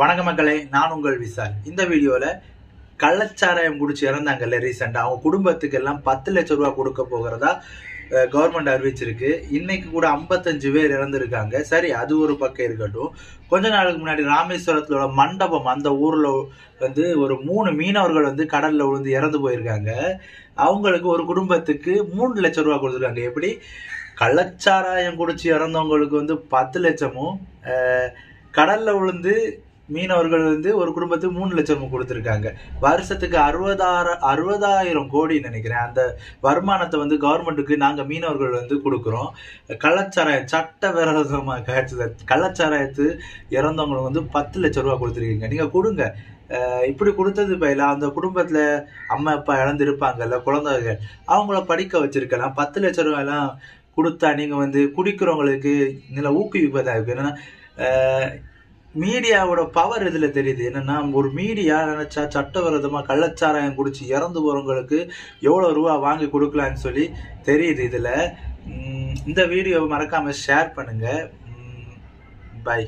வணக்க மக்களே, நான் உங்கள் விசால். இந்த வீடியோவில் கள்ளச்சாராயம் குடிச்சு இறந்தாங்கல்ல ரீசெண்டாக, அவங்க குடும்பத்துக்கு எல்லாம் 10 லட்சம் ரூபா கொடுக்க போகிறதா கவர்மெண்ட் அறிவிச்சிருக்கு. இன்னைக்கு கூட 55 பேர் இறந்துருக்காங்க. சரி, அது ஒரு பக்கம் இருக்கட்டும். கொஞ்ச நாளுக்கு முன்னாடி ராமேஸ்வரத்தோட மண்டபம் அந்த ஊரில் வந்து ஒரு 3 மீனவர்கள் வந்து கடலில் விழுந்து இறந்து போயிருக்காங்க. அவங்களுக்கு ஒரு குடும்பத்துக்கு 3 லட்சம் ரூபா கொடுத்துருக்காங்க. எப்படி கள்ளச்சாராயம் குடிச்சு இறந்தவங்களுக்கு வந்து 10 லட்சமும், கடலில் விழுந்து மீனவர்கள் வந்து ஒரு குடும்பத்துக்கு 3 லட்சம் கொடுத்துருக்காங்க. வருஷத்துக்கு 60,000 கோடி நினைக்கிறேன். அந்த வருமானத்தை வந்து கவர்மெண்ட்டுக்கு நாங்கள் மீனவர்கள் வந்து கொடுக்குறோம். கள்ளச்சாராயம் சட்டவிரோதமாக காய்ச்சது கள்ளச்சாராயத்து இறந்தவங்களுக்கு வந்து 10 லட்சம் ரூபா கொடுத்துருக்கீங்க. நீங்கள் கொடுங்க. இப்படி கொடுத்தது பயில அந்த குடும்பத்தில் அம்மா அப்பா இழந்திருப்பாங்கல்ல, குழந்தைகள், அவங்கள படிக்க வச்சிருக்கலாம். 10 லட்சம் ரூபாயெல்லாம் கொடுத்தா நீங்கள் வந்து குடிக்கிறவங்களுக்கு இதில் ஊக்குவிப்பதாக இருக்குது. என்னன்னா மீடியாவோட பவர் இதில் தெரியுது. என்னன்னா ஒரு மீடியா நினைச்சா சட்டவிரோதமாக கள்ளச்சாராயம் குடிச்சு இறந்து போகிறவங்களுக்கு எவ்வளோ ரூபா வாங்கி கொடுக்கலான்னு சொல்லி தெரியுது. இதில் இந்த வீடியோவை மறக்காமல் ஷேர் பண்ணுங்கள். பை.